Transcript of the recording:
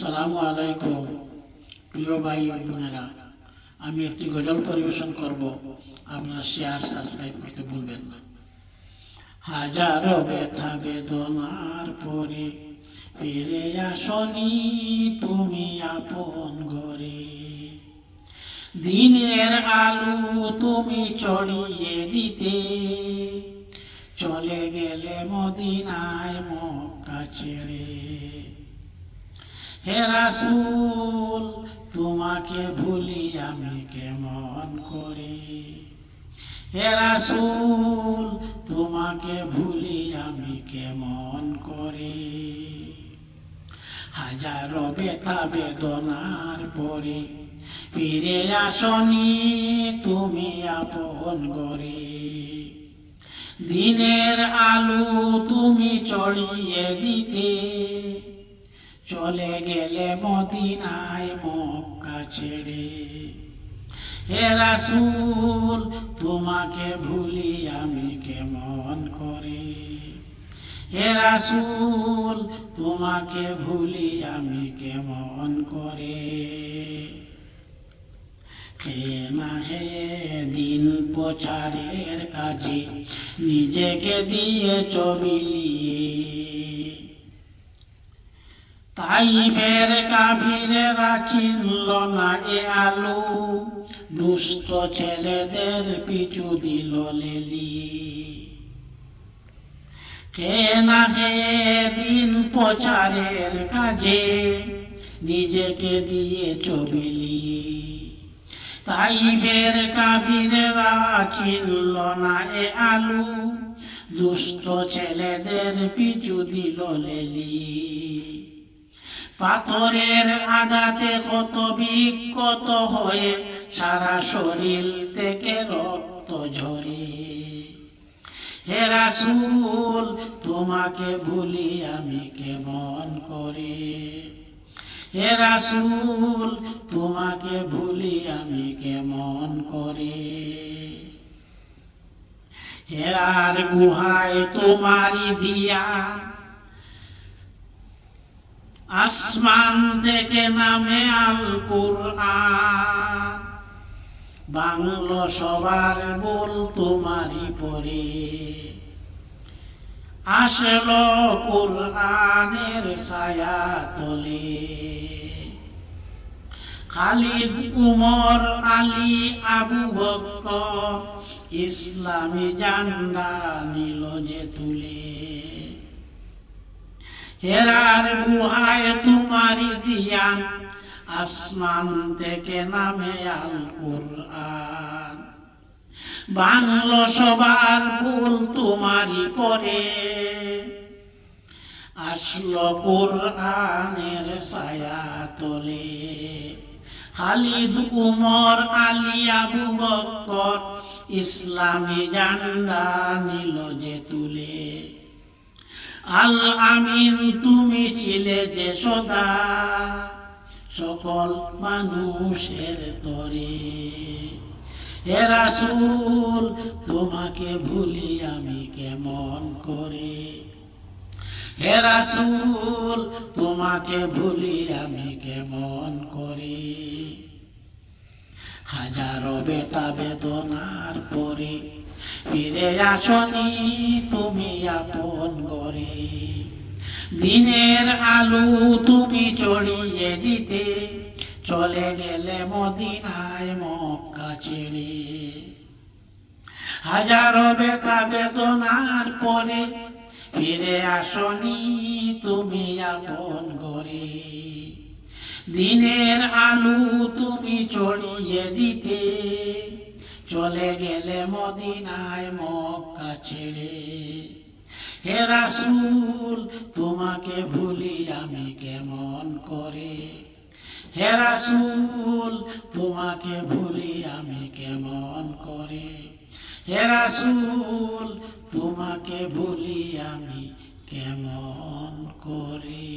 আসসালামু আলাইকুম প্রিয় ভাই ও বোনেরা, আমি একটি গজল পরিবেশন করব। আপনারা শেয়ার সাবস্ক্রাইব করতে ভুলবেন না। হাজারো ব্যথা বেদনার পরে ফিরে আসনি তুমি আপন ঘরে। দিনের আলো তুমি ছড়িয়ে দিতে চলে গেলে মদিনায় মক্কা ছেড়ে। হে রাসূল তোমাকে ভুলি আমি কেমন করে। হে রাসূল তোমাকে ভুলি আমি কেমন করে। হাজারো ব্যথা বেদনার পরে ফিরে আসনি তুমি আপন ঘরে। দিনের আলো তুমি ছড়িয়ে দিতে চলে গেলে মদিনায় মক্কা ছেড়ে। হে রাসূল তোমাকে ভুলি আমি কেমন করে। হে রাসূল তোমাকে ভুলি আমি কেমন করে। খেয়ে না খেয়ে দিন প্রচারের কাজে নিজেকে দিয়েছ বিলিয়ে। তাইফের কাফিরেরা চিনল না এ আলো, দুষ্ট ছেলেদের পিছু দিল লেলি। খেয়ে না খেয়ে দিন প্রচারের কাজে নিজেকে দিয়েছ বিলিয়ে। তাইফের কাফিরেরা চিনল না এ আলো, দুষ্ট ছেলেদের পিছু দিল লেলি। পাথরের আঘাতে ক্ষত বিক্ষত হয়ে সারা শরীর থেকে রক্ত ঝরে। হে রাসূল তোমাকে ভুলি আমি কেমন করে। হে রাসূল তোমাকে ভুলি আমি কেমন করে। হেরার গুহায় তোমারি দিয়া আসমান থেকে নামে আল কুরআন। বাংলো সবার বল তোমারি পরে আসলো কুরআনের ছায়া তলে। খালিদ উমর আলী আবু বকর ইসলামী জান্ডা নিল যে তুলে। হেরার গুহায় তোমারি দিয়া আসমান থেকে নামে আল কুরআন। বাংলো সবার ভুল তোমারি পরে আসলো কুরআনের ছায়া তলে। খালিদ উমর আলী আবু বকর ইসলামী জান্ডা নিল যে তুলে। আল আমিন তুমি ছিলে যে সদা সকল মানুষের তরে। হে রাসূল তোমাকে ভুলি আমি কেমন করে। হে রাসূল তোমাকে ভুলি আমি কেমন করে। হাজারো ব্যথা বেদনার পরে ফিরে আসনি তুমি আপন ঘরে। দিনের আলো তুমি ছড়িয়ে দিতে চলে গেলে মদিনায় মক্কা ছেড়ে। হাজারো ব্যথা বেদনার পরে ফিরে আসনি তুমি আপন ঘরে। দিনের আলো তুমি ছড়িয়ে দিতে চলে গেলে মদিনায় মক্কা ছেড়ে। হে রাসূল তোমাকে ভুলি আমি কেমন করে। হে রাসূল তোমাকে ভুলি আমি কেমন করে। হে রাসূল তোমাকে ভুলি আমি কেমন করে।